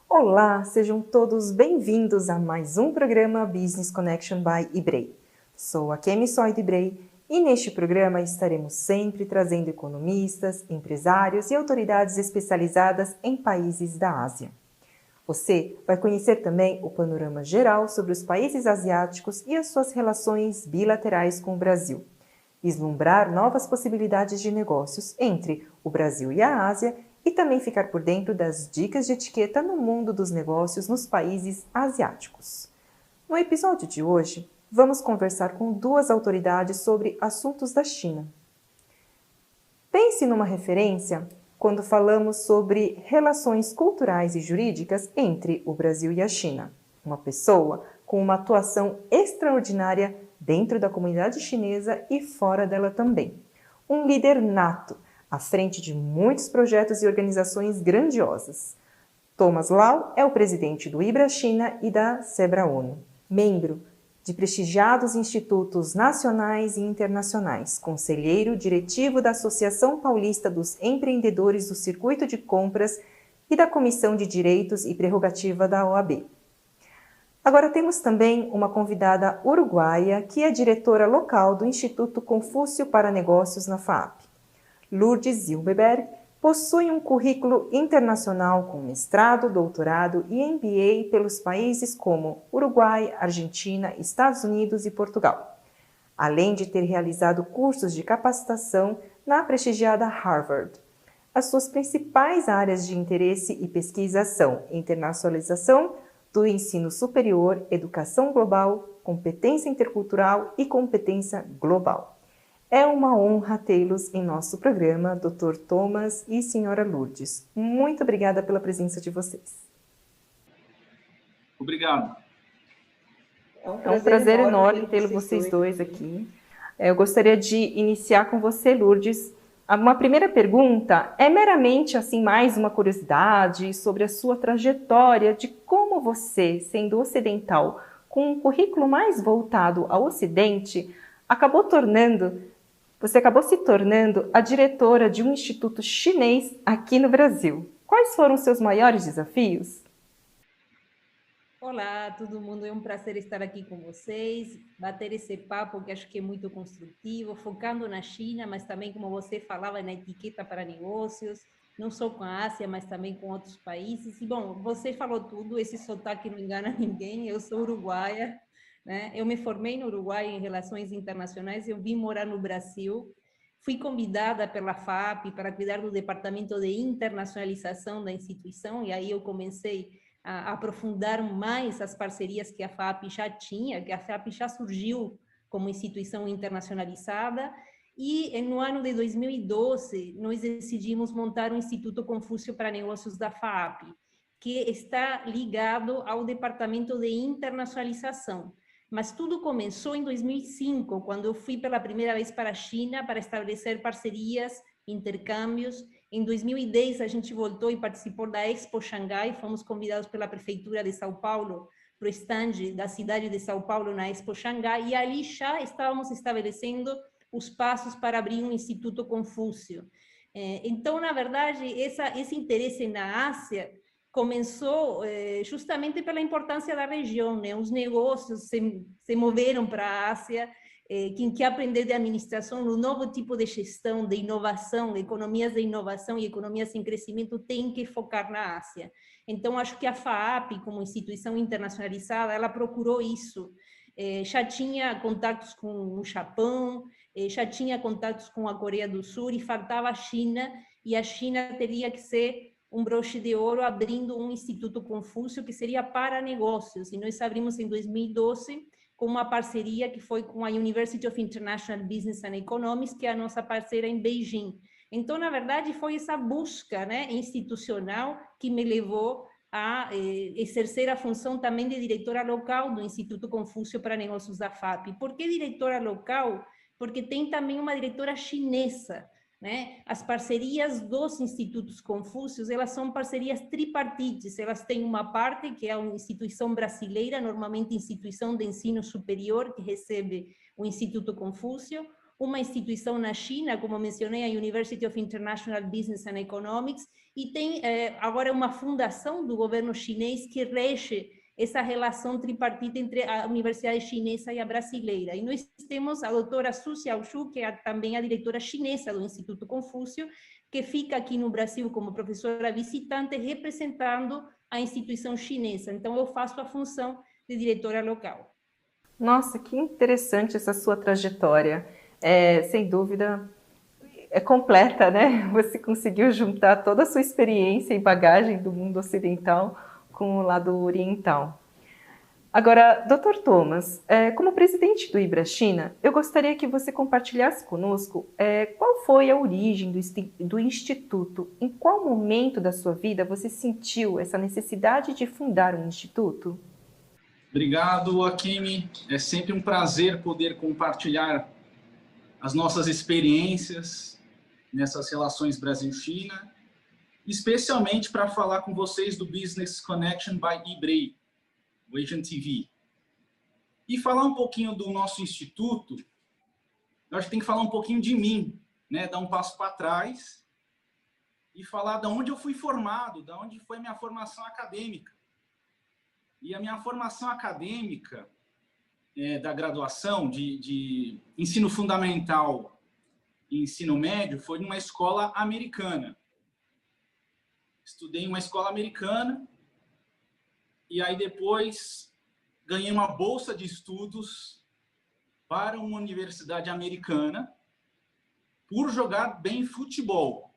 Olá, sejam todos bem-vindos a mais um programa Business Connection by Ibrei. Sou a Kemi Soy do Ibrei e neste programa estaremos sempre trazendo economistas, empresários e autoridades especializadas em países da Ásia. Você vai conhecer também o panorama geral sobre os países asiáticos e as suas relações bilaterais com o Brasil, vislumbrar novas possibilidades de negócios entre o Brasil e a Ásia e também ficar por dentro das dicas de etiqueta no mundo dos negócios nos países asiáticos. No episódio de hoje, vamos conversar com duas autoridades sobre assuntos da China. Pense numa referência quando falamos sobre relações culturais e jurídicas entre o Brasil e a China. Uma pessoa com uma atuação extraordinária dentro da comunidade chinesa e fora dela também. Um líder nato, à frente de muitos projetos e organizações grandiosas. Thomas Lau é o presidente do IBRA-China e da SEBRA-ONU, membro de prestigiados institutos nacionais e internacionais, conselheiro diretivo da Associação Paulista dos Empreendedores do Circuito de Compras e da Comissão de Direitos e Prerrogativa da OAB. Agora temos também uma convidada uruguaia, que é diretora local do Instituto Confúcio para Negócios na FAAP. Lourdes Zilberberg possui um currículo internacional com mestrado, doutorado e MBA pelos países como Uruguai, Argentina, Estados Unidos e Portugal, além de ter realizado cursos de capacitação na prestigiada Harvard. As suas principais áreas de interesse e pesquisa são internacionalização do ensino superior, educação global, competência intercultural e competência global. É uma honra tê-los em nosso programa, Dr. Thomas e Sra. Lourdes. Muito obrigada pela presença de vocês. Obrigado. É um prazer enorme tê-los vocês dois aqui. Eu gostaria de iniciar com você, Lourdes. Uma primeira pergunta é meramente assim mais uma curiosidade sobre a sua trajetória de como você, sendo ocidental, com um currículo mais voltado ao Ocidente, você acabou se tornando a diretora de um instituto chinês aqui no Brasil. Quais foram os seus maiores desafios? Olá, todo mundo. É um prazer estar aqui com vocês, bater esse papo que acho que é muito construtivo, focando na China, mas também, como você falava, na etiqueta para negócios, não só com a Ásia, mas também com outros países. E, bom, você falou tudo, esse sotaque não engana ninguém, eu sou uruguaia, né? Eu me formei no Uruguai em Relações Internacionais, eu vim morar no Brasil, fui convidada pela FAP para cuidar do departamento de internacionalização da instituição, e aí eu comecei a aprofundar mais as parcerias que a FAP já tinha, que a FAP já surgiu como instituição internacionalizada, e no ano de 2012 nós decidimos montar o Instituto Confúcio para Negócios da FAP, que está ligado ao Departamento de Internacionalização. Mas tudo começou em 2005, quando eu fui pela primeira vez para a China para estabelecer parcerias, intercâmbios. Em 2010, a gente voltou e participou da Expo Xangai, fomos convidados pela Prefeitura de São Paulo para o stand da cidade de São Paulo na Expo Xangai, e ali já estávamos estabelecendo os passos para abrir um Instituto Confúcio. Então, na verdade, esse interesse na Ásia começou justamente pela importância da região, né? Os negócios se moveram para a Ásia, quem quer aprender de administração, no novo tipo de gestão, de inovação, economias de inovação e economias em crescimento, tem que focar na Ásia. Então, acho que a FAAP, como instituição internacionalizada, ela procurou isso. Já tinha contatos com o Japão, já tinha contatos com a Coreia do Sul, e faltava a China, e a China teria que ser um broche de ouro abrindo um Instituto Confúcio que seria para negócios. E nós abrimos em 2012 com uma parceria que foi com a University of International Business and Economics, que é a nossa parceira em Beijing. Então, na verdade, foi essa busca, né, institucional que me levou a exercer a função também de diretora local do Instituto Confúcio para Negócios da FAP. Por que diretora local? Porque tem também uma diretora chinesa, né? As parcerias dos institutos Confúcios, elas são parcerias tripartites, elas têm uma parte que é uma instituição brasileira, normalmente instituição de ensino superior, que recebe o Instituto Confúcio, uma instituição na China, como mencionei, a University of International Business and Economics, e tem agora uma fundação do governo chinês que rege essa relação tripartita entre a universidade chinesa e a brasileira. E nós temos a doutora Su Xiaoshu, que é também a diretora chinesa do Instituto Confúcio, que fica aqui no Brasil como professora visitante, representando a instituição chinesa. Então, eu faço a função de diretora local. Nossa, que interessante essa sua trajetória. Sem dúvida, é completa, né? Você conseguiu juntar toda a sua experiência e bagagem do mundo ocidental com o lado oriental. Agora, Dr. Thomas, como presidente do IBRA-China, eu gostaria que você compartilhasse conosco qual foi a origem do Instituto, em qual momento da sua vida você sentiu essa necessidade de fundar um instituto? Obrigado, Akemi. É sempre um prazer poder compartilhar as nossas experiências nessas relações Brasil-China, especialmente para falar com vocês do Business Connection by IBRAE, o Asian TV. E falar um pouquinho do nosso instituto, eu acho que tem que falar um pouquinho de mim, né? Dar um passo para trás e falar de onde eu fui formado, de onde foi minha formação acadêmica. E a minha formação acadêmica da graduação de ensino fundamental e ensino médio foi numa escola americana. Estudei em uma escola americana e aí depois ganhei uma bolsa de estudos para uma universidade americana por jogar bem futebol.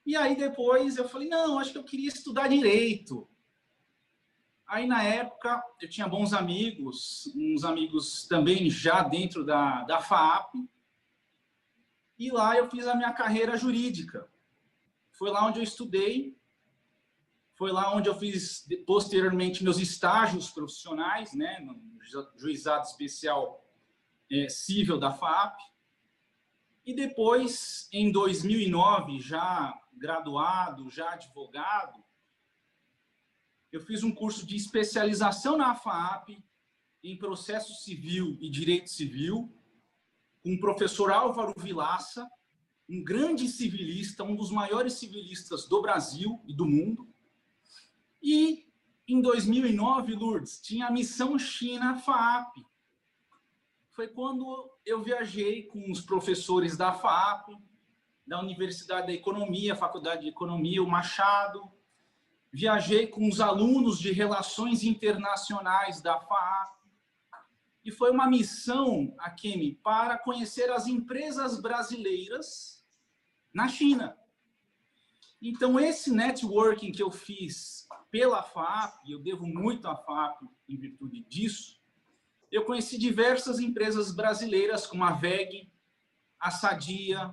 E aí depois eu falei, não, acho que eu queria estudar direito. Aí na época eu tinha bons amigos, uns amigos também já dentro da FAAP, e lá eu fiz a minha carreira jurídica. Foi lá onde eu estudei, foi lá onde eu fiz posteriormente meus estágios profissionais, né, no Juizado Especial Cível da FAAP. E depois, em 2009, já graduado, já advogado, eu fiz um curso de especialização na FAAP em processo civil e direito civil, com o professor Álvaro Vilaça, um grande civilista, um dos maiores civilistas do Brasil e do mundo. E em 2009, Lourdes, tinha a missão China-FAAP. Foi quando eu viajei com os professores da FAAP, da Universidade da Economia, Faculdade de Economia, o Machado. Viajei com os alunos de Relações Internacionais da FAAP. E foi uma missão, Akemi, para conhecer as empresas brasileiras na China. Então, esse networking que eu fiz pela FAAP, e eu devo muito à FAAP em virtude disso, eu conheci diversas empresas brasileiras, como a WEG, a Sadia,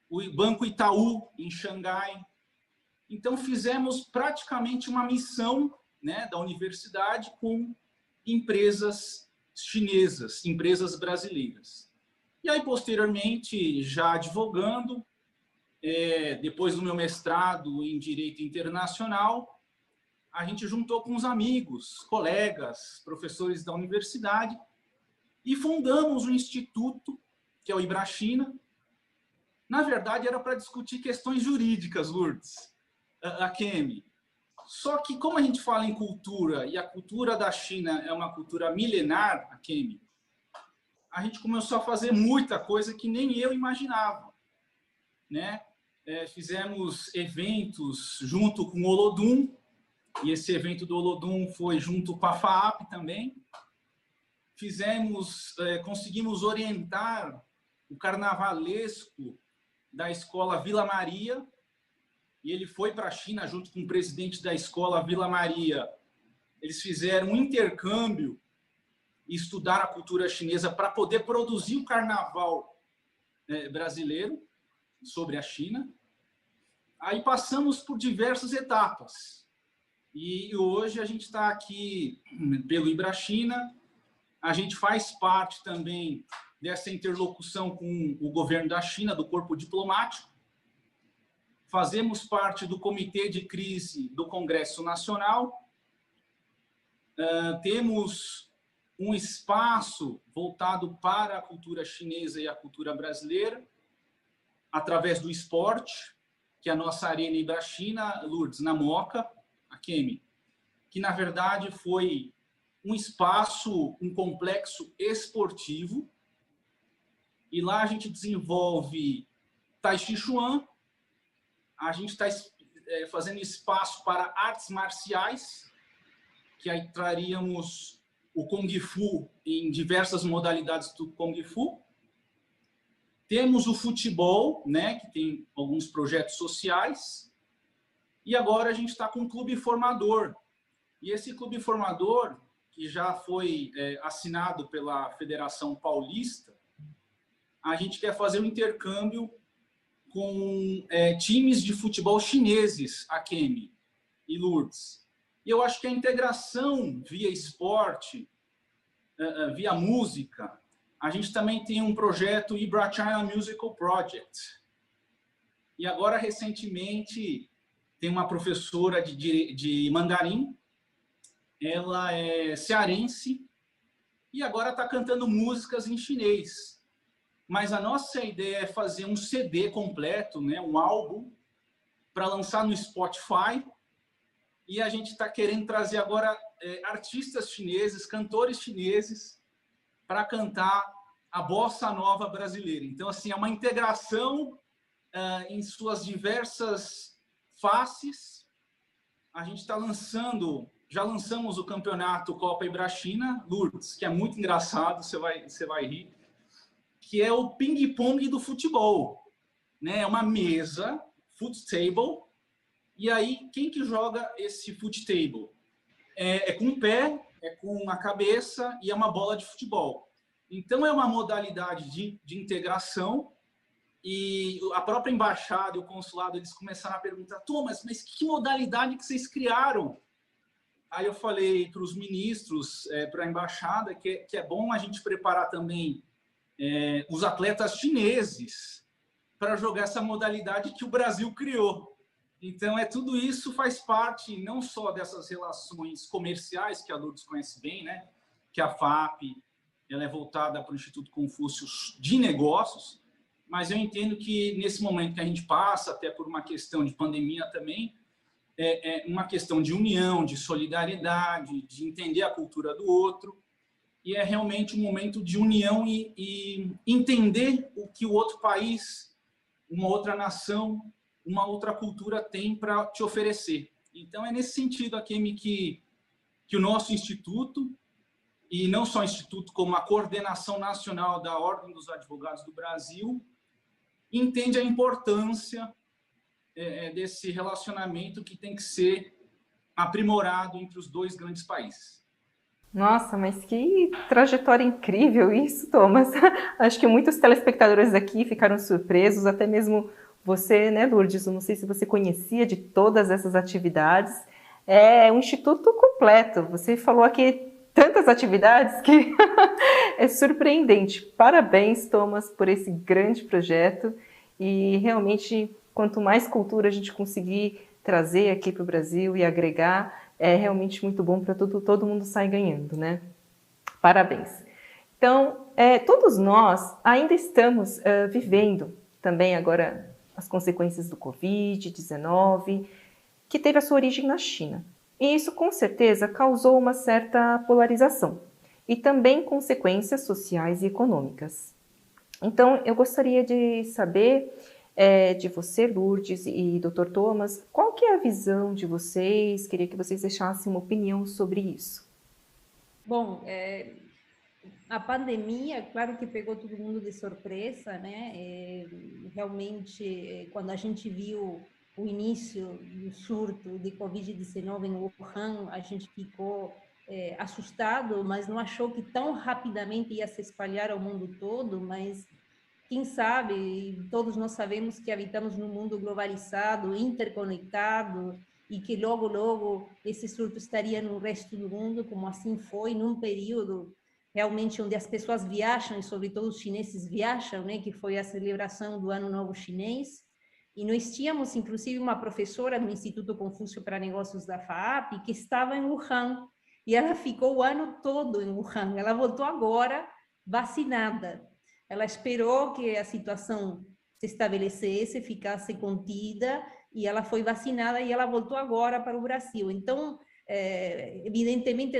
o Banco Itaú, em Xangai. Então, fizemos praticamente uma missão, né, da universidade com empresas chinesas, empresas brasileiras. E aí, posteriormente, já advogando, depois do meu mestrado em Direito Internacional, a gente juntou com os amigos, colegas, professores da universidade e fundamos um instituto, que é o IBRA-China. Na verdade, era para discutir questões jurídicas, Lourdes, Akemi. Só que, como a gente fala em cultura, e a cultura da China é uma cultura milenar, Akemi, a gente começou a fazer muita coisa que nem eu imaginava, né? Fizemos eventos junto com o Olodum, e esse evento do Olodum foi junto com a FAAP também. Conseguimos orientar o carnavalesco da escola Vila Maria, e ele foi para a China junto com o presidente da escola Vila Maria. Eles fizeram um intercâmbio e estudaram a cultura chinesa para poder produzir o carnaval brasileiro sobre a China. Aí passamos por diversas etapas. E hoje a gente está aqui pelo IBRA-China. A gente faz parte também dessa interlocução com o governo da China, do corpo diplomático. Fazemos parte do Comitê de Crise do Congresso Nacional. Temos um espaço voltado para a cultura chinesa e a cultura brasileira, através do esporte, que é a nossa Arena Ibrachina, Lourdes, na Moca, a Kemi, que na verdade foi um espaço, um complexo esportivo, e lá a gente desenvolve Tai Chi Chuan, a gente está fazendo espaço para artes marciais, que aí traríamos o Kung Fu em diversas modalidades do Kung Fu. Temos o futebol, né, que tem alguns projetos sociais. E agora a gente está com um clube formador. E esse clube formador, que já foi assinado pela Federação Paulista, a gente quer fazer um intercâmbio com times de futebol chineses, a Kemi e Lourdes. E eu acho que a integração via esporte, via música, a gente também tem um projeto Ibra China Musical Project. E agora, recentemente, tem uma professora de mandarim, ela é cearense, e agora está cantando músicas em chinês. Mas a nossa ideia é fazer um CD completo, né, um álbum, para lançar no Spotify. E a gente está querendo trazer agora artistas chineses, cantores chineses, para cantar a bossa nova brasileira. Então, assim, é uma integração em suas diversas faces. A gente está lançando, já lançamos o campeonato Copa Ibrachina, Lourdes, que é muito engraçado, você vai rir, que é o ping-pong do futebol, né? É uma mesa, foot table, e aí quem que joga esse foot table? É com o pé, é com a cabeça e é uma bola de futebol. Então é uma modalidade de integração, e a própria embaixada e o consulado, eles começaram a perguntar: Thomas, mas que modalidade que vocês criaram? Aí eu falei para os ministros, para a embaixada, que é bom a gente preparar também os atletas chineses para jogar essa modalidade que o Brasil criou. Então, tudo isso faz parte não só dessas relações comerciais, que a Lourdes conhece bem, né? Que a FAP ela é voltada para o Instituto Confúcio de Negócios, mas eu entendo que nesse momento que a gente passa, até por uma questão de pandemia também, é uma questão de união, de solidariedade, de entender a cultura do outro, e é realmente um momento de união e entender o que o outro país, uma outra nação, uma outra cultura tem para te oferecer. Então, é nesse sentido, Akemi, que o nosso instituto, e não só o instituto, como a Coordenação Nacional da Ordem dos Advogados do Brasil, entende a importância desse relacionamento que tem que ser aprimorado entre os dois grandes países. Nossa, mas que trajetória incrível isso, Thomas. Acho que muitos telespectadores aqui ficaram surpresos, até mesmo você, né, Lourdes? Eu não sei se você conhecia de todas essas atividades. É um instituto completo. Você falou aqui tantas atividades que é surpreendente. Parabéns, Thomas, por esse grande projeto. E realmente, quanto mais cultura a gente conseguir trazer aqui para o Brasil e agregar, é realmente muito bom para todo mundo sair ganhando, né? Parabéns. Então, todos nós ainda estamos vivendo também agora as consequências do Covid-19, que teve a sua origem na China. E isso, com certeza, causou uma certa polarização e também consequências sociais e econômicas. Então, eu gostaria de saber de você, Lourdes, e Dr. Thomas, qual que é a visão de vocês? Queria que vocês deixassem uma opinião sobre isso. Bom, a pandemia, claro que pegou todo mundo de surpresa, né? Realmente, quando a gente viu o início do surto de Covid-19 em Wuhan, a gente ficou assustado, mas não achou que tão rapidamente ia se espalhar ao mundo todo, mas quem sabe, todos nós sabemos que habitamos num mundo globalizado, interconectado, e que logo, logo esse surto estaria no resto do mundo, como assim foi, num período realmente onde as pessoas viajam, e sobretudo os chineses viajam, né, que foi a celebração do Ano Novo Chinês. E nós tínhamos, inclusive, uma professora do Instituto Confúcio para Negócios da FAAP, que estava em Wuhan, e ela ficou o ano todo em Wuhan. Ela voltou agora vacinada. Ela esperou que a situação se estabelecesse, ficasse contida, e ela foi vacinada e ela voltou agora para o Brasil. Então, evidentemente,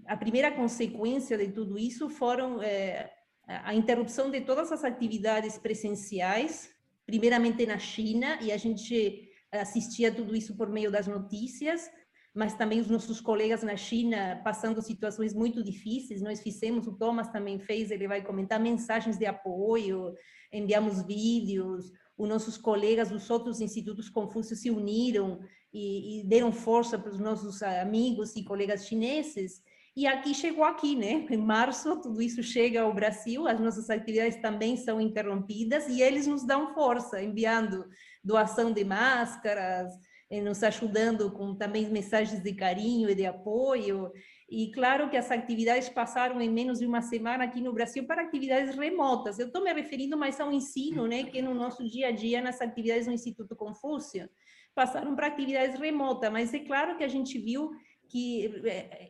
a primeira consequência de tudo isso foram a interrupção de todas as atividades presenciais, primeiramente na China, e a gente assistia tudo isso por meio das notícias, mas também os nossos colegas na China passando situações muito difíceis. Nós fizemos, o Thomas também fez, ele vai comentar, mensagens de apoio, enviamos vídeos, os nossos colegas dos outros institutos Confúcio se uniram e deram força para os nossos amigos e colegas chineses. E aqui chegou aqui, né? Em março, tudo isso chega ao Brasil, as nossas atividades também são interrompidas e eles nos dão força, enviando doação de máscaras, nos ajudando com também mensagens de carinho e de apoio. E claro que as atividades passaram em menos de uma semana aqui no Brasil para atividades remotas. Eu estou me referindo mais ao ensino, né, que no nosso dia a dia, nas atividades do Instituto Confúcio, passaram para atividades remotas, mas é claro que a gente viu que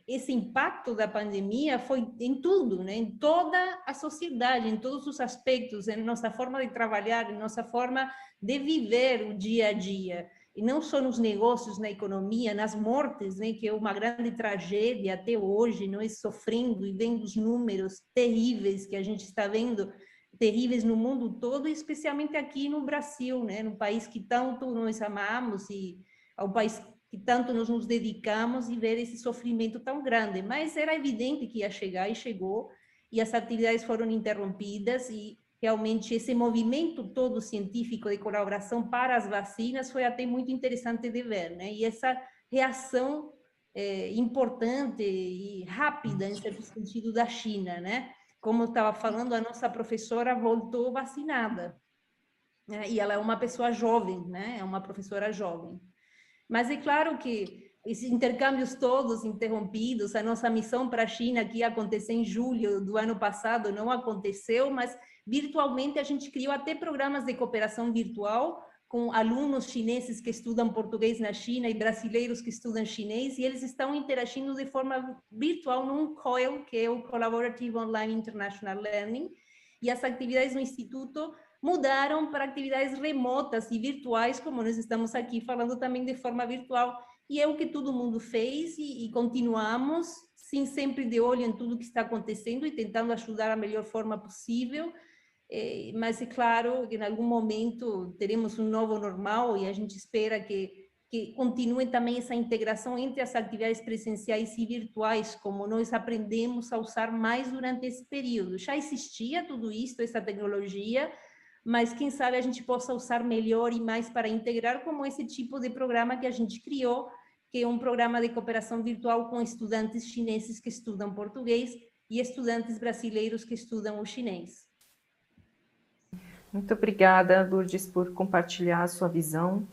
esse impacto da pandemia foi em tudo, né? Em toda a sociedade, em todos os aspectos, em nossa forma de trabalhar, em nossa forma de viver o dia a dia. E não só nos negócios, na economia, nas mortes, né, que é uma grande tragédia até hoje, nós sofrendo e vendo os números terríveis que a gente está vendo, terríveis no mundo todo, especialmente aqui no Brasil, né, no país que tanto nós amamos e ao país que tanto nós nos dedicamos, e ver esse sofrimento tão grande. Mas era evidente que ia chegar, e chegou, e as atividades foram interrompidas, e realmente esse movimento todo científico de colaboração para as vacinas foi até muito interessante de ver, né? E essa reação importante e rápida, em certo sentido, da China, né? Como eu estava falando, a nossa professora voltou vacinada, né? E ela é uma pessoa jovem, né? É uma professora jovem. Mas é claro que esses intercâmbios todos interrompidos, a nossa missão para a China, que ia acontecer em julho do ano passado, não aconteceu, mas virtualmente a gente criou até programas de cooperação virtual com alunos chineses que estudam português na China e brasileiros que estudam chinês, e eles estão interagindo de forma virtual num COIL, que é o Collaborative Online International Learning, e as atividades no Instituto mudaram para atividades remotas e virtuais, como nós estamos aqui falando também de forma virtual. E é o que todo mundo fez, e continuamos, sim, sempre de olho em tudo que está acontecendo e tentando ajudar da melhor forma possível. Mas é claro que em algum momento teremos um novo normal, e a gente espera que continue também essa integração entre as atividades presenciais e virtuais, como nós aprendemos a usar mais durante esse período. Já existia tudo isso, essa tecnologia, mas quem sabe a gente possa usar melhor e mais para integrar, como esse tipo de programa que a gente criou, que é um programa de cooperação virtual com estudantes chineses que estudam português e estudantes brasileiros que estudam o chinês. Muito obrigada, Lourdes, por compartilhar a sua visão.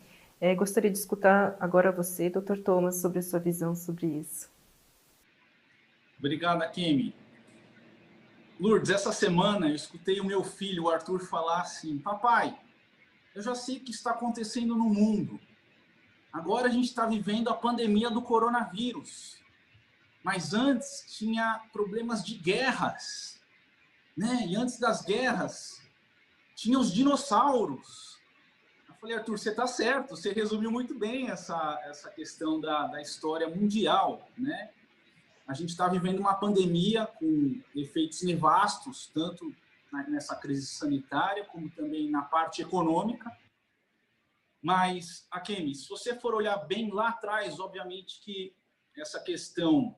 Gostaria de escutar agora você, Dr. Thomas, sobre a sua visão sobre isso. Obrigada, Kemi. Lourdes, essa semana eu escutei o meu filho, o Arthur, falar assim: papai, eu já sei o que está acontecendo no mundo. Agora a gente está vivendo a pandemia do coronavírus. Mas antes tinha problemas de guerras, né? E antes das guerras tinha os dinossauros. Eu falei: Arthur, você está certo, você resumiu muito bem essa questão da história mundial, né? A gente está vivendo uma pandemia com efeitos nefastos, tanto nessa crise sanitária, como também na parte econômica. Mas, Kemi, se você for olhar bem lá atrás, obviamente que essa questão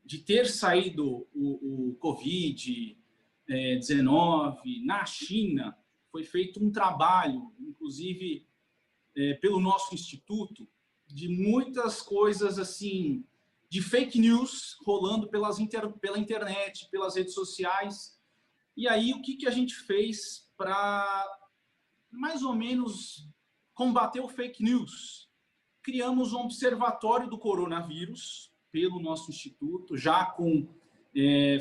de ter saído o Covid-19 na China, foi feito um trabalho, inclusive pelo nosso instituto, de muitas coisas assim, de fake news rolando pela internet, pelas redes sociais. E aí, o que a gente fez para, mais ou menos, combater o fake news? Criamos um observatório do coronavírus pelo nosso instituto, já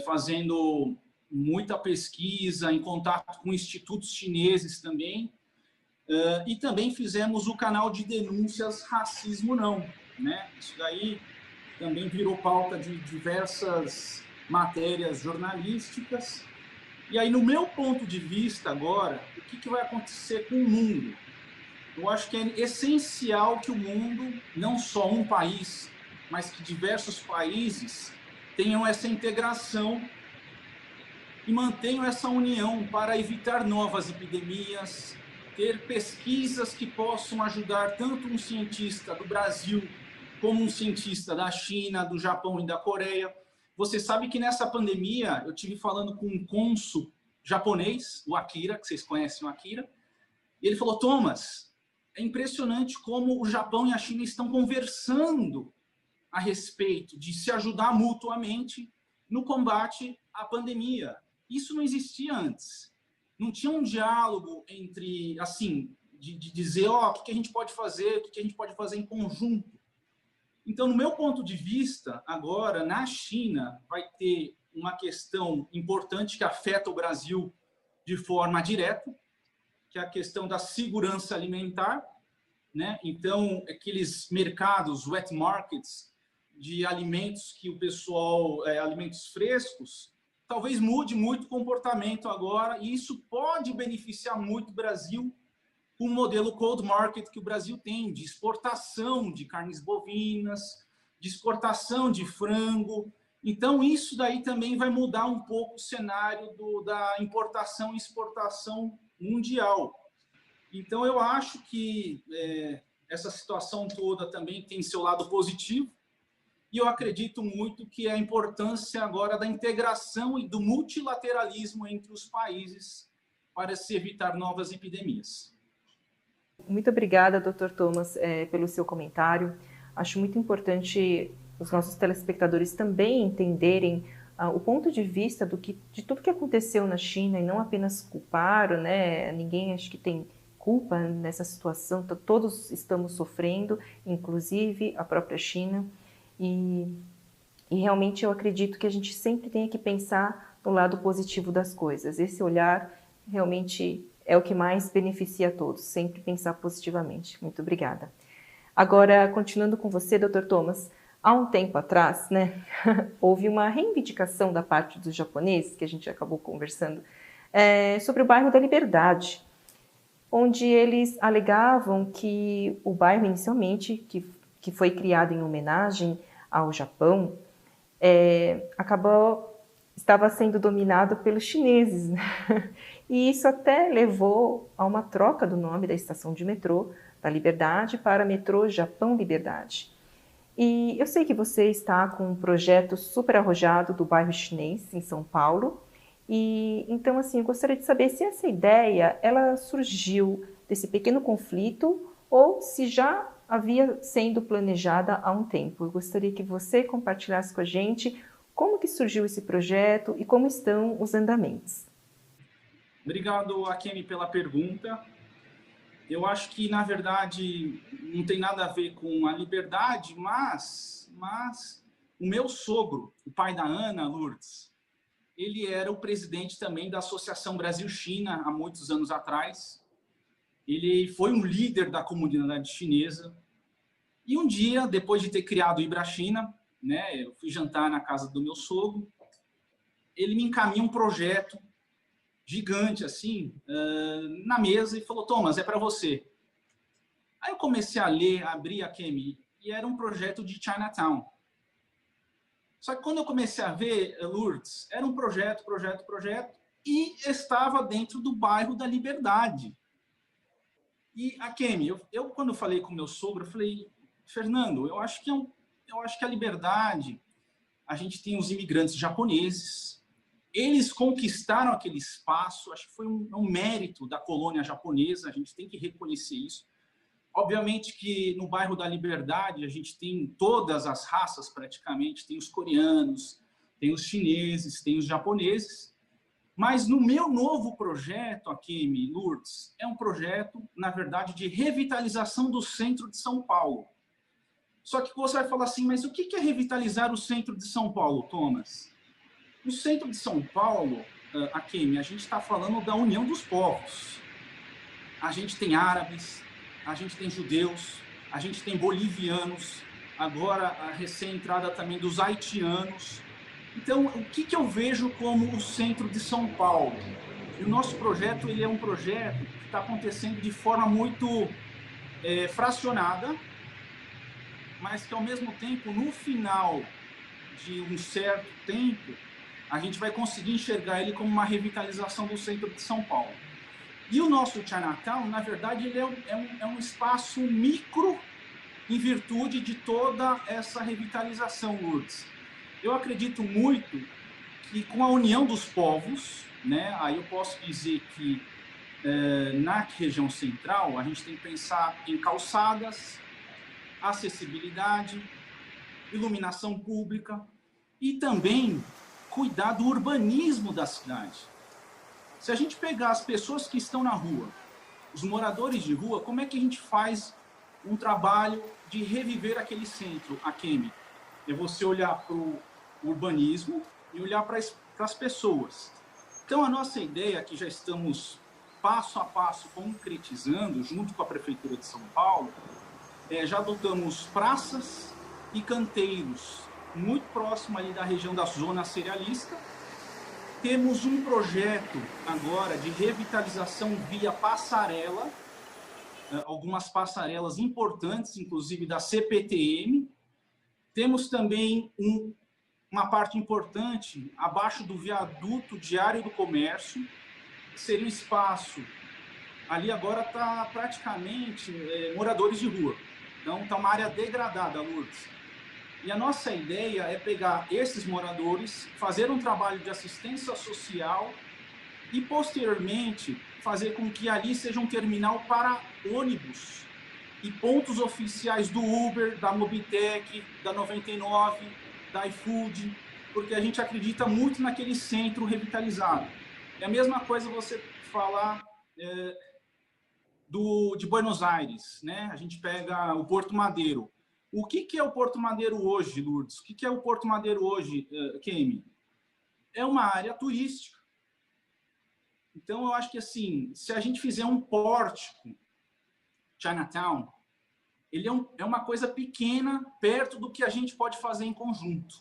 fazendo muita pesquisa, em contato com institutos chineses também, e também fizemos o canal de denúncias Racismo Não, né? Isso daí também virou pauta de diversas matérias jornalísticas. E aí, no meu ponto de vista agora, o que vai acontecer com o mundo? Eu acho que é essencial que o mundo, não só um país, mas que diversos países tenham essa integração e mantenham essa união para evitar novas epidemias, ter pesquisas que possam ajudar tanto um cientista do Brasil como um cientista da China, do Japão e da Coreia. Você sabe que nessa pandemia eu tive falando com um cônsul japonês, o Akira, que vocês conhecem o Akira, e ele falou: Thomas, é impressionante como o Japão e a China estão conversando a respeito de se ajudar mutuamente no combate à pandemia. Isso não existia antes. Não tinha um diálogo entre, assim, de dizer, o que a gente pode fazer, o que a gente pode fazer em conjunto. Então, no meu ponto de vista, agora, na China, vai ter uma questão importante que afeta o Brasil de forma direta, que é a questão da segurança alimentar, né? Então, aqueles mercados, wet markets, de alimentos que o pessoal, alimentos frescos, talvez mude muito o comportamento agora, e isso pode beneficiar muito o Brasil com o modelo cold market que o Brasil tem, de exportação de carnes bovinas, de exportação de frango. Então, isso daí também vai mudar um pouco o cenário da importação e exportação mundial. Então, eu acho que essa situação toda também tem seu lado positivo, e eu acredito muito que a importância agora da integração e do multilateralismo entre os países para se evitar novas epidemias. Muito obrigada, Dr. Thomas, pelo seu comentário. Acho muito importante os nossos telespectadores também entenderem o ponto de vista de tudo que aconteceu na China, e não apenas culpar, né? Ninguém acho que tem culpa nessa situação, todos estamos sofrendo, inclusive a própria China, e realmente eu acredito que a gente sempre tem que pensar no lado positivo das coisas. Esse olhar realmente é o que mais beneficia a todos, sempre pensar positivamente. Muito obrigada. Agora, continuando com você, Dr. Thomas, há um tempo atrás, né, houve uma reivindicação da parte dos japoneses, que a gente acabou conversando, sobre o bairro da Liberdade, onde eles alegavam que o bairro inicialmente, que foi criado em homenagem ao Japão, estava sendo dominado pelos chineses, né? E isso até levou a uma troca do nome da estação de metrô da Liberdade para metrô Japão Liberdade. E eu sei que você está com um projeto super arrojado do bairro chinês em São Paulo, e então assim, eu gostaria de saber se essa ideia ela surgiu desse pequeno conflito ou se já havia sendo planejada há um tempo. Eu gostaria que você compartilhasse com a gente como que surgiu esse projeto e como estão os andamentos. Obrigado, Akemi, pela pergunta. Eu acho que, na verdade, não tem nada a ver com a Liberdade, mas o meu sogro, o pai da Ana, Lourdes, ele era o presidente também da Associação Brasil-China há muitos anos atrás. Ele foi um líder da comunidade chinesa. E um dia, depois de ter criado o Ibrachina, né, eu fui jantar na casa do meu sogro, ele me encaminha um projeto gigante, assim, na mesa, e falou: Thomas, é para você. Aí eu comecei a ler, abri a Akemi, e era um projeto de Chinatown. Só que quando eu comecei a ver, Lourdes, era um projeto, e estava dentro do bairro da Liberdade. E, Akemi, eu quando falei com meu sogro, eu falei: Fernando, eu acho que a Liberdade, a gente tem os imigrantes japoneses, eles conquistaram aquele espaço, acho que foi um mérito da colônia japonesa, a gente tem que reconhecer isso. Obviamente que no bairro da Liberdade a gente tem todas as raças praticamente, tem os coreanos, tem os chineses, tem os japoneses, mas no meu novo projeto, Akemi, Lourdes, é um projeto, na verdade, de revitalização do centro de São Paulo. Só que você vai falar assim, mas o que é revitalizar o centro de São Paulo, Thomas? No centro de São Paulo, Akemi, a gente está falando da união dos povos. A gente tem árabes, a gente tem judeus, a gente tem bolivianos, agora a recém-entrada também dos haitianos. Então, o que eu vejo como o centro de São Paulo? E o nosso projeto, ele é um projeto que está acontecendo de forma muito fracionada, mas que, ao mesmo tempo, no final de um certo tempo, a gente vai conseguir enxergar ele como uma revitalização do centro de São Paulo. E o nosso Chinatown, na verdade, ele é um espaço micro em virtude de toda essa revitalização, Lourdes. Eu acredito muito que com a união dos povos, né, aí eu posso dizer que na região central a gente tem que pensar em calçadas, acessibilidade, iluminação pública e também cuidar do urbanismo da cidade. Se a gente pegar as pessoas que estão na rua, os moradores de rua, como é que a gente faz um trabalho de reviver aquele centro, a Kemi? É você olhar para o urbanismo e olhar para as pessoas. Então, a nossa ideia, que já estamos passo a passo concretizando, junto com a Prefeitura de São Paulo, já adotamos praças e canteiros muito próximo ali da região da zona cerealista. Temos um projeto agora de revitalização via passarela, algumas passarelas importantes, inclusive da CPTM. Temos também uma parte importante abaixo do viaduto Diário do Comércio, que seria um espaço, ali agora está praticamente moradores de rua. Então está uma área degradada, Lourdes. E a nossa ideia é pegar esses moradores, fazer um trabalho de assistência social e, posteriormente, fazer com que ali seja um terminal para ônibus e pontos oficiais do Uber, da Mobitech, da 99, da iFood, porque a gente acredita muito naquele centro revitalizado. É a mesma coisa você falar de Buenos Aires, né? A gente pega o Porto Madeiro. O que é o Porto Madeiro hoje, Lourdes? O que é o Porto Madeiro hoje, Kemi? É uma área turística. Então, eu acho que, assim, se a gente fizer um pórtico, Chinatown, ele é uma coisa pequena, perto do que a gente pode fazer em conjunto.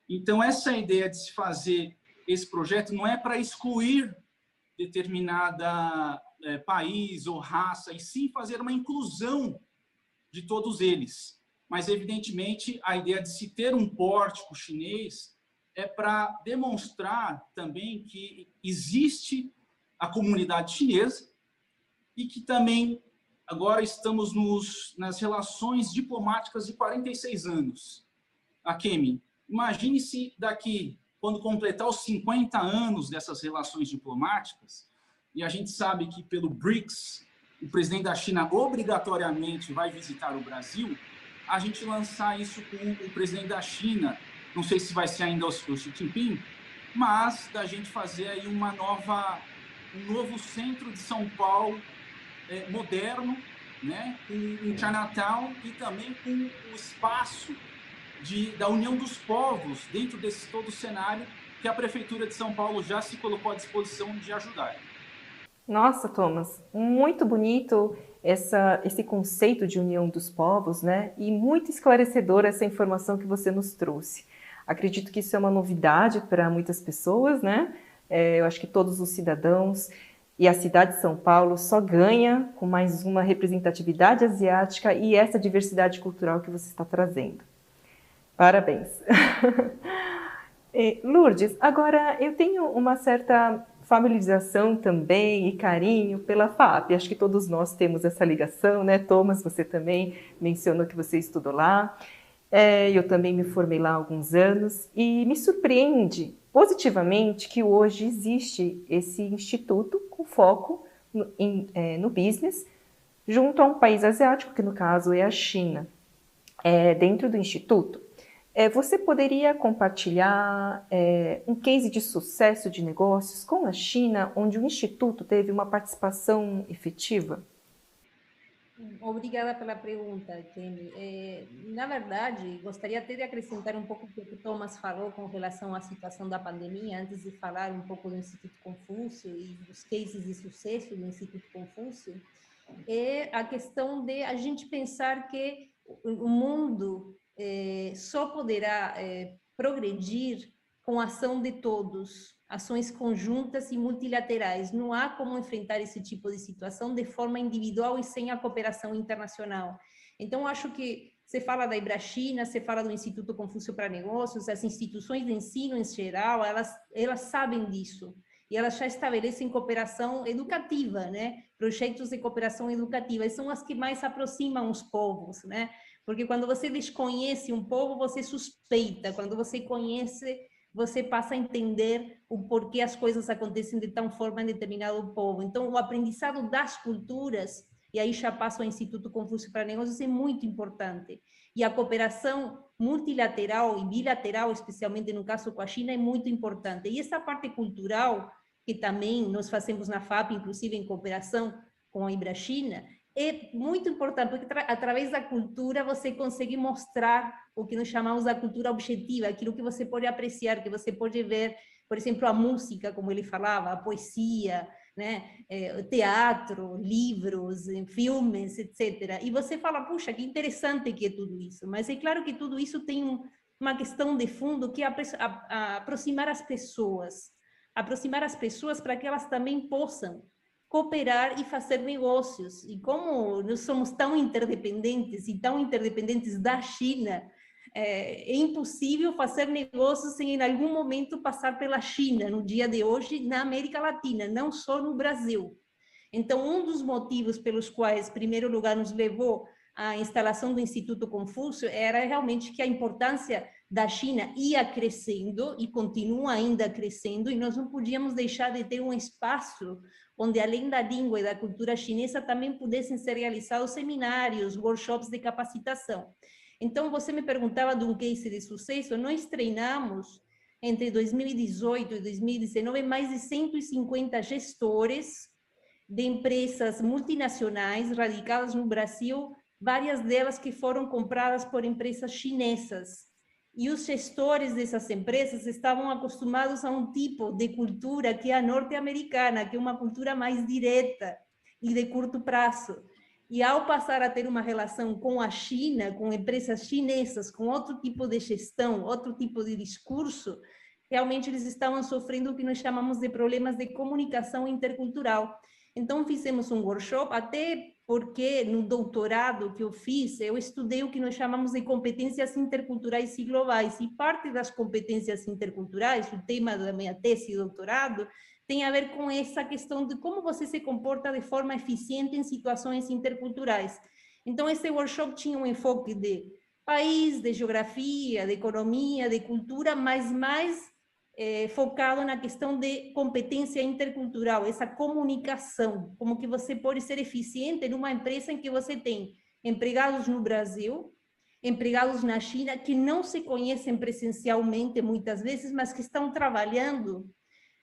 Então, essa ideia de se fazer esse projeto não é para excluir determinada país ou raça, e sim fazer uma inclusão de todos eles. Mas, evidentemente, a ideia de se ter um pórtico chinês é para demonstrar também que existe a comunidade chinesa e que também agora estamos nas relações diplomáticas de 46 anos. A Kemi, imagine se daqui, quando completar os 50 anos dessas relações diplomáticas, e a gente sabe que pelo BRICS, o presidente da China obrigatoriamente vai visitar o Brasil, a gente lançar isso com o presidente da China, não sei se vai ser ainda o Xi Jinping, mas da gente fazer aí um novo centro de São Paulo moderno, né, com um Chinatown e também com o espaço da união dos povos dentro desse todo cenário que a Prefeitura de São Paulo já se colocou à disposição de ajudar. Nossa, Thomas, muito bonito esse conceito de união dos povos, né? E muito esclarecedora essa informação que você nos trouxe. Acredito que isso é uma novidade para muitas pessoas, né? Eu acho que todos os cidadãos e a cidade de São Paulo só ganha com mais uma representatividade asiática e essa diversidade cultural que você está trazendo. Parabéns! Lourdes, agora eu tenho uma certa familiarização também e carinho pela FAP. Acho que todos nós temos essa ligação, né? Thomas, você também mencionou que você estudou lá. Eu também me formei lá há alguns anos e me surpreende positivamente que hoje existe esse instituto com foco no business junto a um país asiático, que no caso é a China. Dentro do instituto, você poderia compartilhar um case de sucesso de negócios com a China, onde o Instituto teve uma participação efetiva? Obrigada pela pergunta, Kemi. Na verdade, gostaria até de acrescentar um pouco o que o Thomas falou com relação à situação da pandemia, antes de falar um pouco do Instituto Confúcio e dos cases de sucesso do Instituto Confúcio, é a questão de a gente pensar que o mundo só poderá progredir com a ação de todos, ações conjuntas e multilaterais. Não há como enfrentar esse tipo de situação de forma individual e sem a cooperação internacional. Então, acho que você fala da Ibrachina, você fala do Instituto Confúcio para Negócios, as instituições de ensino em geral, elas sabem disso. E elas já estabelecem cooperação educativa, né? Projetos de cooperação educativa, e são as que mais aproximam os povos, né? Porque quando você desconhece um povo, você suspeita. Quando você conhece, você passa a entender o porquê as coisas acontecem de tal forma em determinado povo. Então, o aprendizado das culturas, e aí já passo ao Instituto Confúcio para Negócios, é muito importante. E a cooperação multilateral e bilateral, especialmente no caso com a China, é muito importante. E essa parte cultural, que também nós fazemos na FAP, inclusive em cooperação com a Ibrachina, é muito importante, porque através da cultura você consegue mostrar o que nós chamamos da cultura objetiva, aquilo que você pode apreciar, que você pode ver, por exemplo, a música, como ele falava, a poesia, né? Teatro, livros, filmes, etc. E você fala, puxa, que interessante que é tudo isso. Mas é claro que tudo isso tem uma questão de fundo, que é aproximar as pessoas para que elas também possam cooperar e fazer negócios. E como nós somos tão interdependentes e tão interdependentes da China, é impossível fazer negócios sem em algum momento passar pela China, no dia de hoje, na América Latina, não só no Brasil. Então, um dos motivos pelos quais, em primeiro lugar, nos levou à instalação do Instituto Confúcio era realmente que a importância da China ia crescendo e continua ainda crescendo, e nós não podíamos deixar de ter um espaço onde, além da língua e da cultura chinesa, também pudessem ser realizados seminários, workshops de capacitação. Então, você me perguntava de um case de sucesso. Nós treinamos, entre 2018 e 2019, mais de 150 gestores de empresas multinacionais radicadas no Brasil, várias delas que foram compradas por empresas chinesas. E os gestores dessas empresas estavam acostumados a um tipo de cultura que é a norte-americana, que é uma cultura mais direta e de curto prazo. E ao passar a ter uma relação com a China, com empresas chinesas, com outro tipo de gestão, outro tipo de discurso, realmente eles estavam sofrendo o que nós chamamos de problemas de comunicação intercultural. Então, fizemos um workshop, até porque no doutorado que eu fiz, eu estudei o que nós chamamos de competências interculturais e globais, e parte das competências interculturais, o tema da minha tese e doutorado, tem a ver com essa questão de como você se comporta de forma eficiente em situações interculturais. Então, esse workshop tinha um enfoque de país, de geografia, de economia, de cultura, mas mais focado na questão de competência intercultural, essa comunicação, como que você pode ser eficiente numa empresa em que você tem empregados no Brasil, empregados na China, que não se conhecem presencialmente muitas vezes, mas que estão trabalhando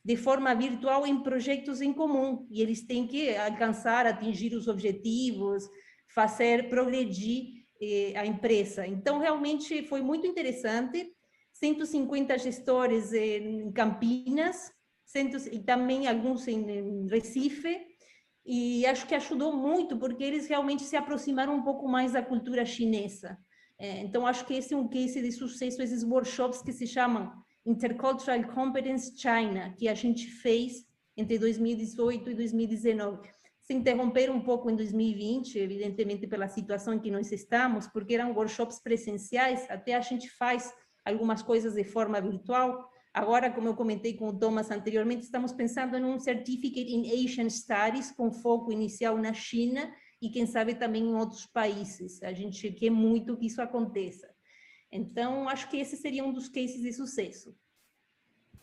de forma virtual em projetos em comum, e eles têm que alcançar, atingir os objetivos, fazer progredir a empresa. Então, realmente foi muito interessante. 150 gestores em Campinas, e também alguns em Recife, e acho que ajudou muito, porque eles realmente se aproximaram um pouco mais da cultura chinesa. Então, acho que esse é um case de sucesso, esses workshops que se chamam Intercultural Competence China, que a gente fez entre 2018 e 2019. Se interromperam um pouco em 2020, evidentemente pela situação em que nós estamos, porque eram workshops presenciais, até a gente faz algumas coisas de forma virtual. Agora, como eu comentei com o Thomas anteriormente, estamos pensando em um Certificate in Asian Studies, com foco inicial na China e, quem sabe, também em outros países. A gente quer muito que isso aconteça. Então, acho que esse seria um dos cases de sucesso.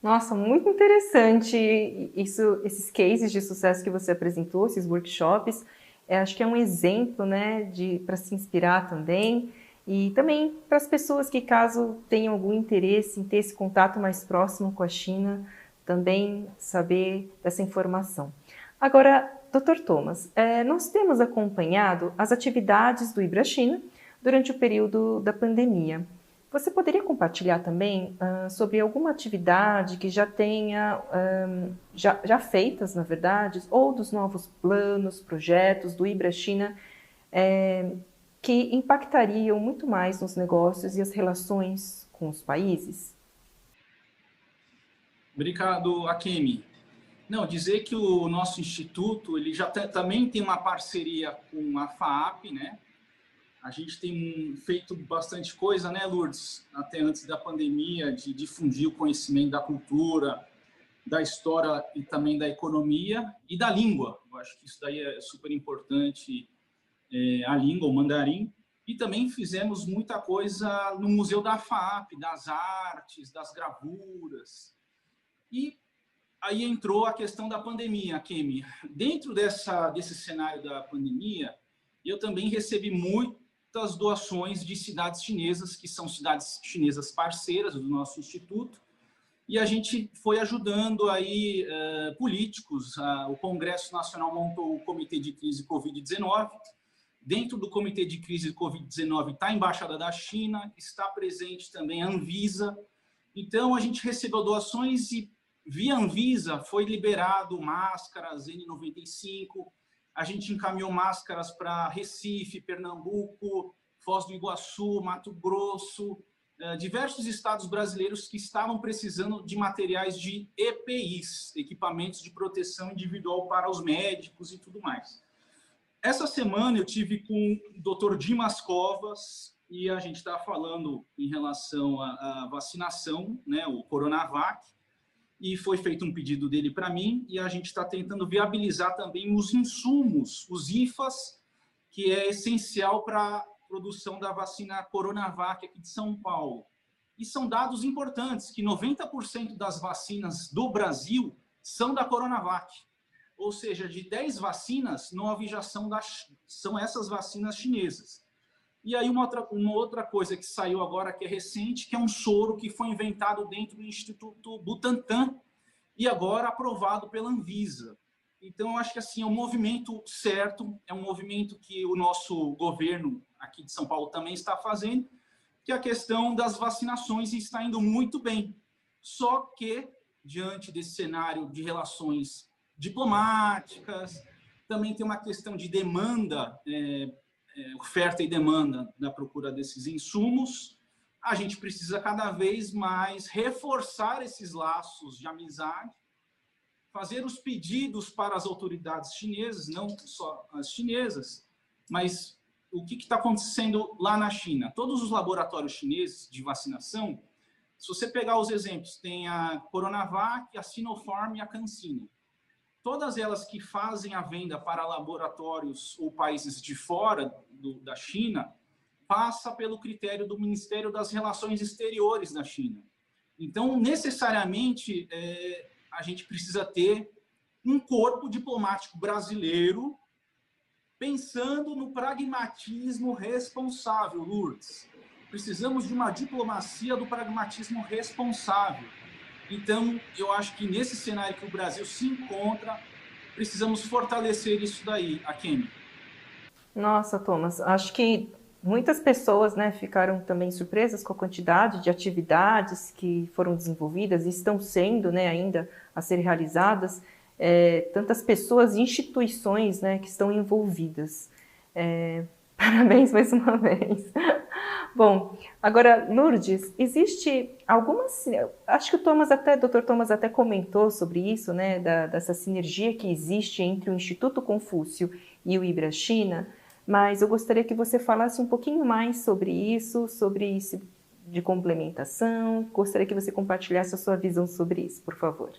Nossa, muito interessante isso, esses cases de sucesso que você apresentou, esses workshops. Acho que é um exemplo, né, para se inspirar também. E também para as pessoas que, caso tenham algum interesse em ter esse contato mais próximo com a China, também saber dessa informação. Agora, Dr. Thomas, nós temos acompanhado as atividades do Ibrachina durante o período da pandemia. Você poderia compartilhar também sobre alguma atividade que já tenha, já feitas, na verdade, ou dos novos planos, projetos do Ibrachina, que impactariam muito mais nos negócios e as relações com os países? Obrigado, Akemi. Não, dizer que o nosso instituto ele já também tem uma parceria com a FAAP, né? A gente tem feito bastante coisa, né, Lourdes? Até antes da pandemia, de difundir o conhecimento da cultura, da história e também da economia e da língua. Eu acho que isso daí é super importante, a língua, o mandarim. E também fizemos muita coisa no Museu da FAAP, das artes, das gravuras. E aí entrou a questão da pandemia, Kemi. Dentro desse cenário da pandemia, eu também recebi muitas doações de cidades chinesas, que são cidades chinesas parceiras do nosso instituto, e a gente foi ajudando aí políticos. O Congresso Nacional montou o Comitê de Crise Covid-19. Dentro do Comitê de Crise Covid-19 está a Embaixada da China, está presente também a Anvisa. Então, a gente recebeu doações e, via Anvisa, foi liberado máscaras N95, a gente encaminhou máscaras para Recife, Pernambuco, Foz do Iguaçu, Mato Grosso, diversos estados brasileiros que estavam precisando de materiais de EPIs, equipamentos de proteção individual para os médicos e tudo mais. Essa semana eu tive com o Dr. Dimas Covas e a gente está falando em relação à vacinação, né, o Coronavac, e foi feito um pedido dele para mim e a gente está tentando viabilizar também os insumos, os IFAs, que é essencial para a produção da vacina Coronavac aqui de São Paulo. E são dados importantes, que 90% das vacinas do Brasil são da Coronavac. Ou seja, de 10 vacinas, 9 já são essas vacinas chinesas. E aí uma outra coisa que saiu agora, que é recente, que é um soro que foi inventado dentro do Instituto Butantan e agora aprovado pela Anvisa. Então, eu acho que assim, é um movimento certo, é um movimento que o nosso governo aqui de São Paulo também está fazendo, que é a questão das vacinações está indo muito bem. Só que, diante desse cenário de relações diplomáticas, também tem uma questão de demanda, oferta e demanda da procura desses insumos. A gente precisa cada vez mais reforçar esses laços de amizade, fazer os pedidos para as autoridades chinesas, não só as chinesas, mas o que está acontecendo lá na China. Todos os laboratórios chineses de vacinação, se você pegar os exemplos, tem a Coronavac, a Sinopharm e a CanSino. Todas elas que fazem a venda para laboratórios ou países de fora da China, passa pelo critério do Ministério das Relações Exteriores da China. Então, necessariamente, a gente precisa ter um corpo diplomático brasileiro pensando no pragmatismo responsável, Lourdes. Precisamos de uma diplomacia do pragmatismo responsável. Então, eu acho que nesse cenário que o Brasil se encontra, precisamos fortalecer isso daí, Akemi. Nossa, Thomas, acho que muitas pessoas, né, ficaram também surpresas com a quantidade de atividades que foram desenvolvidas e estão sendo, né, ainda a ser realizadas, tantas pessoas e instituições, né, que estão envolvidas. Parabéns mais uma vez. Bom, agora, Lourdes, existe algumas... Acho que o Dr. Thomas até comentou sobre isso, né, dessa sinergia que existe entre o Instituto Confúcio e o IBRA-China, mas eu gostaria que você falasse um pouquinho mais sobre isso de complementação. Gostaria que você compartilhasse a sua visão sobre isso, por favor.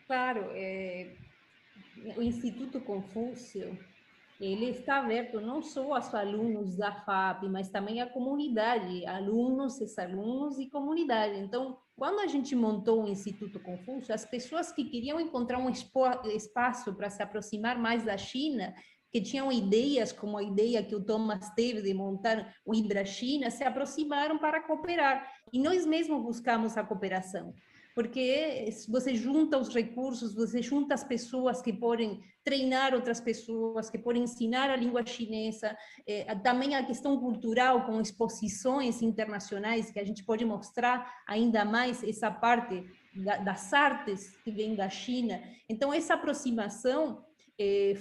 Claro, o Instituto Confúcio, ele está aberto não só aos alunos da FAP, mas também à comunidade, alunos, ex-alunos e comunidade. Então, quando a gente montou o Instituto Confúcio, as pessoas que queriam encontrar um espaço para se aproximar mais da China, que tinham ideias como a ideia que o Thomas teve de montar o IBRA-China, se aproximaram para cooperar. E nós mesmos buscamos a cooperação, porque você junta os recursos, você junta as pessoas que podem treinar outras pessoas, que podem ensinar a língua chinesa, também a questão cultural, com exposições internacionais, que a gente pode mostrar ainda mais essa parte das artes que vem da China. Então, essa aproximação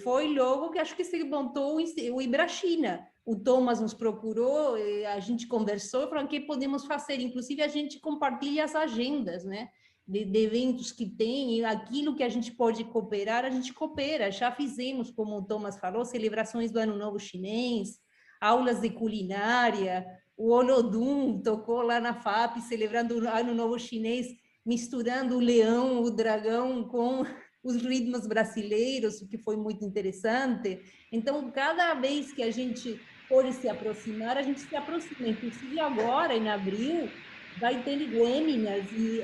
foi logo que acho que se montou o Ibrachina. O Thomas nos procurou, a gente conversou, falou o que podemos fazer. Inclusive, a gente compartilha as agendas, né? De eventos que tem, e aquilo que a gente pode cooperar, a gente coopera. Já fizemos, como o Thomas falou, celebrações do Ano Novo Chinês, aulas de culinária, o Olodum tocou lá na FAP, celebrando o Ano Novo Chinês, misturando o leão, o dragão com os ritmos brasileiros, o que foi muito interessante. Então, cada vez que a gente pode se aproximar, a gente se aproxima. Inclusive agora, em abril, vai ter webinars, e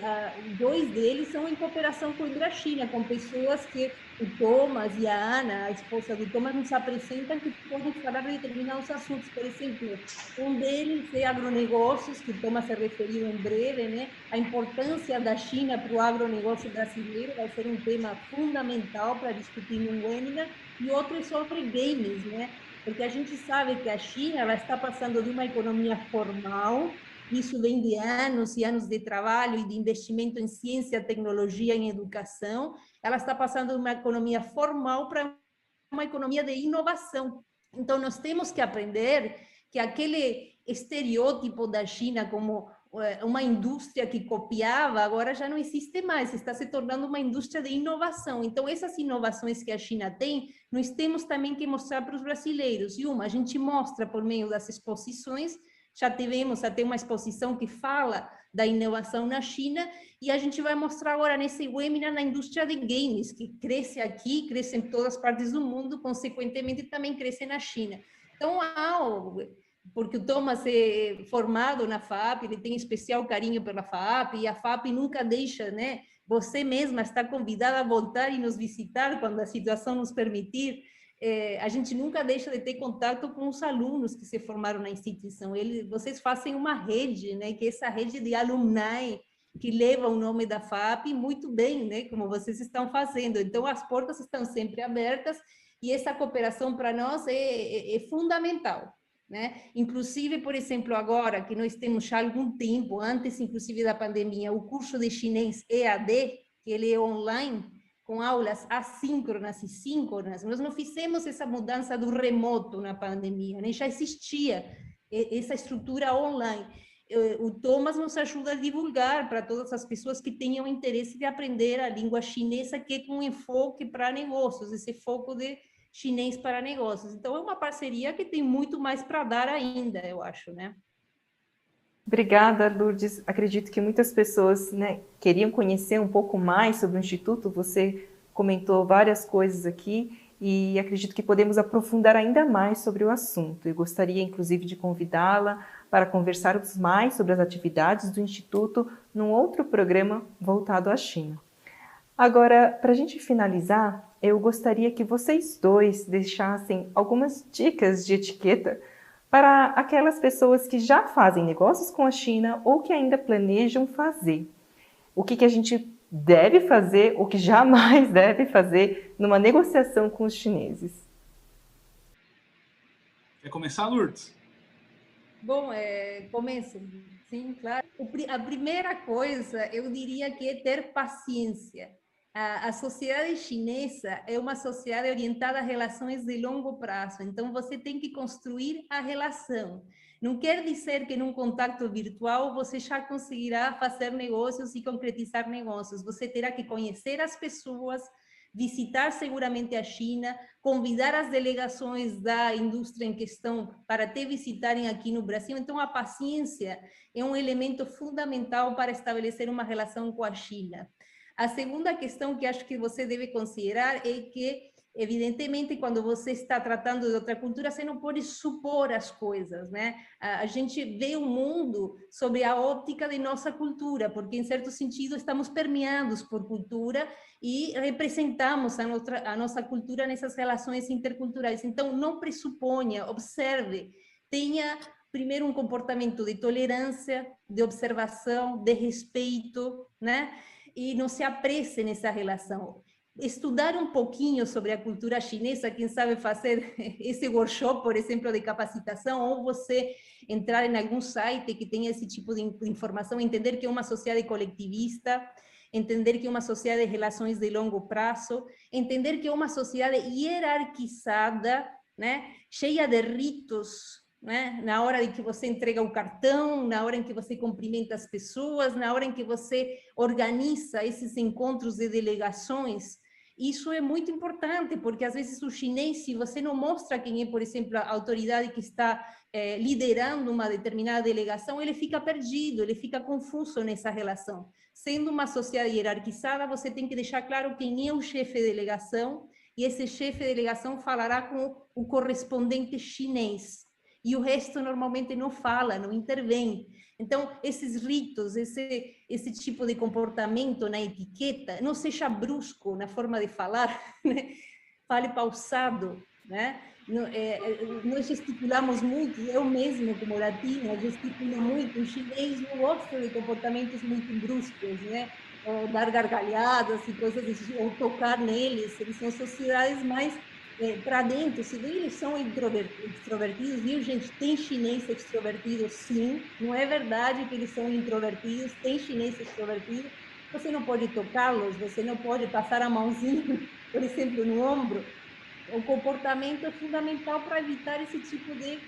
2 deles são em cooperação com a Ibrachina, com pessoas que o Thomas e a Ana, a esposa do Thomas, nos apresentam que podem falar de determinados assuntos. Por exemplo, um deles é agronegócios, que o Thomas se referiu em breve, né? A importância da China para o agronegócio brasileiro vai ser um tema fundamental para discutir no webinar, e outro é sobre games, né? Porque a gente sabe que a China ela está passando de uma economia formal, isso vem de anos e anos de trabalho e de investimento em ciência, tecnologia, em educação, ela está passando de uma economia formal para uma economia de inovação. Então, nós temos que aprender que aquele estereótipo da China como uma indústria que copiava, agora já não existe mais, está se tornando uma indústria de inovação. Então, essas inovações que a China tem, nós temos também que mostrar para os brasileiros. E a gente mostra por meio das exposições, já tivemos até uma exposição que fala da inovação na China, e a gente vai mostrar agora nesse webinar na indústria de games, que cresce aqui, cresce em todas as partes do mundo, consequentemente também cresce na China. Então, porque o Thomas é formado na FAP, ele tem especial carinho pela FAP, e a FAP nunca deixa, né? Você mesma está convidada a voltar e nos visitar quando a situação nos permitir. A gente nunca deixa de ter contato com os alunos que se formaram na instituição. Vocês fazem uma rede, né? Que é essa rede de alumni que leva o nome da FAP muito bem, né? Como vocês estão fazendo. Então, as portas estão sempre abertas, e essa cooperação para nós é fundamental, né? Inclusive, por exemplo, agora que nós temos já algum tempo, antes inclusive da pandemia, o curso de chinês EAD, que ele é online, com aulas assíncronas e síncronas, nós não fizemos essa mudança do remoto na pandemia, né? Já existia essa estrutura online. O Thomas nos ajuda a divulgar para todas as pessoas que tenham interesse de aprender a língua chinesa, que é com enfoque para negócios, esse foco de chinês para negócios. Então, é uma parceria que tem muito mais para dar ainda, eu acho, né? Obrigada, Lourdes. Acredito que muitas pessoas, né, queriam conhecer um pouco mais sobre o Instituto. Você comentou várias coisas aqui e acredito que podemos aprofundar ainda mais sobre o assunto. Eu gostaria, inclusive, de convidá-la para conversarmos mais sobre as atividades do Instituto num outro programa voltado à China. Agora, para a gente finalizar, eu gostaria que vocês dois deixassem algumas dicas de etiqueta para aquelas pessoas que já fazem negócios com a China ou que ainda planejam fazer. O que a gente deve fazer, o que jamais deve fazer numa negociação com os chineses. Quer começar, Lourdes? Bom, começo. Sim, claro. A primeira coisa, eu diria que é ter paciência. A sociedade chinesa é uma sociedade orientada a relações de longo prazo, então você tem que construir a relação. Não quer dizer que num contato virtual você já conseguirá fazer negócios e concretizar negócios. Você terá que conhecer as pessoas, visitar seguramente a China, convidar as delegações da indústria em questão para te visitarem aqui no Brasil. Então, a paciência é um elemento fundamental para estabelecer uma relação com a China. A segunda questão que acho que você deve considerar é que, evidentemente, quando você está tratando de outra cultura, você não pode supor as coisas, né? A gente vê o mundo sob a óptica de nossa cultura, porque, em certo sentido, estamos permeados por cultura e representamos a nossa cultura nessas relações interculturais. Então, não pressuponha, observe, tenha primeiro um comportamento de tolerância, de observação, de respeito, né? E não se apresse nessa relação. Estudar um pouquinho sobre a cultura chinesa, quem sabe fazer esse workshop, por exemplo, de capacitação, ou você entrar em algum site que tenha esse tipo de informação, entender que é uma sociedade coletivista, entender que é uma sociedade de relações de longo prazo, entender que é uma sociedade hierarquizada, né, cheia de ritos, né, na hora em que você entrega o cartão, na hora em que você cumprimenta as pessoas, na hora em que você organiza esses encontros de delegações. Isso é muito importante, porque às vezes o chinês, se você não mostra quem é, por exemplo, a autoridade que está liderando uma determinada delegação, ele fica perdido, ele fica confuso nessa relação. Sendo uma sociedade hierarquizada, você tem que deixar claro quem é o chefe de delegação, e esse chefe de delegação falará com o correspondente chinês. E o resto normalmente não fala, não intervém. Então, esses ritos, esse tipo de comportamento na etiqueta, não seja brusco na forma de falar, né? Fale pausado, né? Nós gesticulamos muito, eu mesmo, como latina, gesticulo muito. O chinês não gosta de comportamentos muito bruscos, né? Ou dar gargalhadas e coisas assim, ou tocar neles. Eles são sociedades mais para dentro. Se bem eles são extrovertidos, viu, gente? Tem chinês extrovertido, sim. Não é verdade que eles são introvertidos, tem chinês extrovertido. Você não pode tocá-los, você não pode passar a mãozinha, por exemplo, no ombro. O comportamento é fundamental para evitar esse tipo de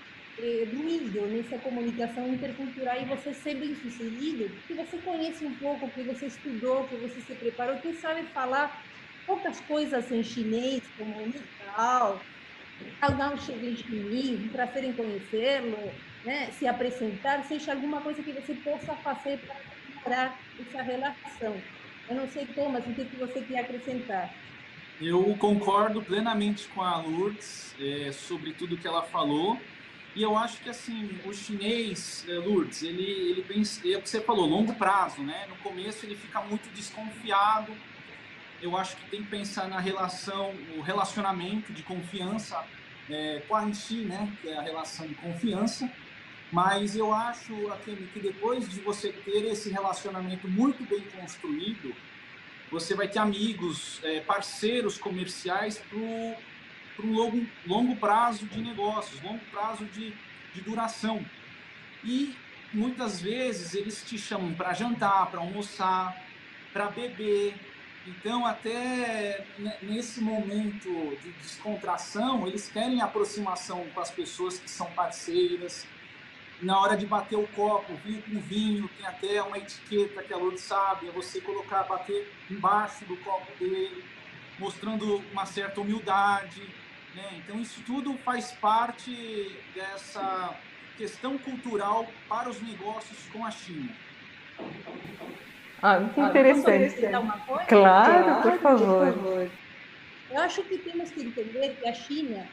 ruído nessa comunicação intercultural e você ser bem-sucedido, porque você conhece um pouco, que você estudou, que você se preparou, que sabe falar poucas coisas em chinês, como ni hao, algum chinês, um prazer em conhecê-lo, né? Se apresentar, seja alguma coisa que você possa fazer para melhorar essa relação. Eu não sei, Thomas, o que você quer acrescentar? Eu concordo plenamente com a Lourdes sobre tudo que ela falou. E eu acho que assim, o chinês, Lourdes, ele pensa, é o que você falou, longo prazo, né? No começo ele fica muito desconfiado. Eu acho que tem que pensar na relação, o relacionamento de confiança com a Anxi, né? Que é a relação de confiança. Mas eu acho, Akemi, que depois de você ter esse relacionamento muito bem construído, você vai ter amigos, parceiros comerciais para um longo prazo de negócios, longo prazo de duração. E muitas vezes eles te chamam para jantar, para almoçar, para beber. Então, até nesse momento de descontração, eles querem aproximação com as pessoas que são parceiras. Na hora de bater o copo, vinho com vinho, tem até uma etiqueta que a Lourdes sabe, é você colocar, bater embaixo do copo dele, mostrando uma certa humildade, né? Então isso tudo faz parte dessa questão cultural para os negócios com a China. Ah, muito Posso interessante. acrescentar uma coisa? Claro, por favor. Eu acho que temos que entender que a China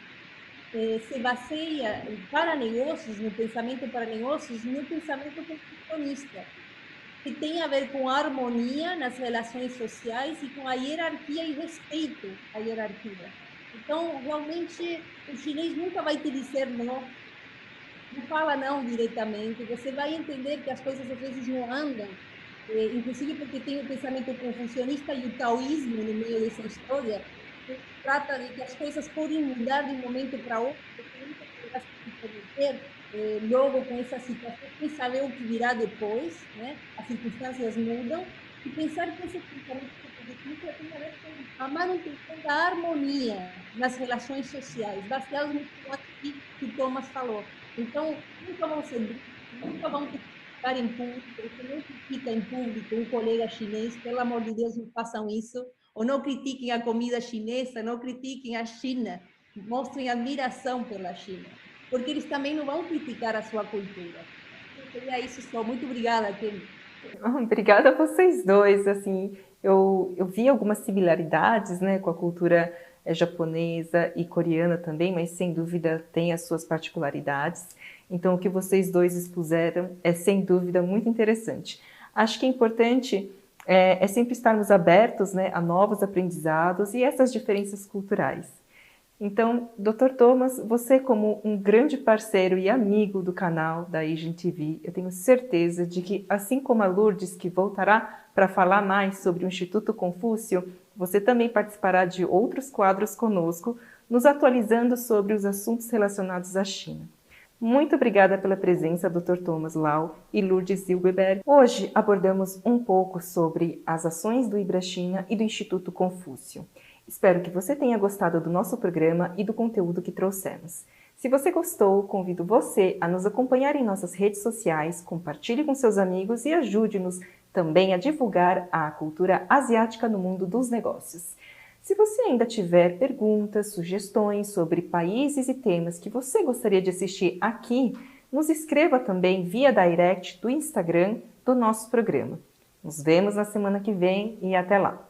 se baseia para negócios, no pensamento para negócios, no pensamento confucionista, que tem a ver com a harmonia nas relações sociais e com a hierarquia e respeito à hierarquia. Então, realmente, o chinês nunca vai te dizer não, não fala não diretamente, você vai entender que as coisas às vezes não andam, inclusive porque tem o pensamento confucionista e o taoísmo no meio dessa história, que trata de que as coisas podem mudar de um momento para outro, você nunca poderá se comprometer logo com essa situação, sem saber o que virá depois, né? As circunstâncias mudam, e pensar que esse pensamento positivo tem a ver com a manutenção da harmonia nas relações sociais, baseados no que o Thomas falou. Então, nunca vão ser bruscos, nunca vão criticar em público, você não critica em público um colega chinês, pelo amor de Deus, não façam isso, ou não critiquem a comida chinesa, não critiquem a China, mostrem admiração pela China, porque eles também não vão criticar a sua cultura. Então, seria isso só. Muito obrigada, Kemi. Obrigada a vocês dois. Assim, eu vi algumas similaridades, né, com a cultura japonesa e coreana também, mas sem dúvida tem as suas particularidades. Então, o que vocês dois expuseram é sem dúvida muito interessante. Acho que é importante sempre estarmos abertos, né, a novos aprendizados e essas diferenças culturais. Então, Dr. Thomas, você como um grande parceiro e amigo do canal da Asian TV, eu tenho certeza de que, assim como a Lourdes, que voltará para falar mais sobre o Instituto Confúcio, você também participará de outros quadros conosco, nos atualizando sobre os assuntos relacionados à China. Muito obrigada pela presença, Dr. Thomas Lau e Lourdes Zilberberg. Hoje abordamos um pouco sobre as ações do IBRA-China e do Instituto Confúcio. Espero que você tenha gostado do nosso programa e do conteúdo que trouxemos. Se você gostou, convido você a nos acompanhar em nossas redes sociais, compartilhe com seus amigos e ajude-nos também a divulgar a cultura asiática no mundo dos negócios. Se você ainda tiver perguntas, sugestões sobre países e temas que você gostaria de assistir aqui, nos escreva também via direct do Instagram do nosso programa. Nos vemos na semana que vem e até lá!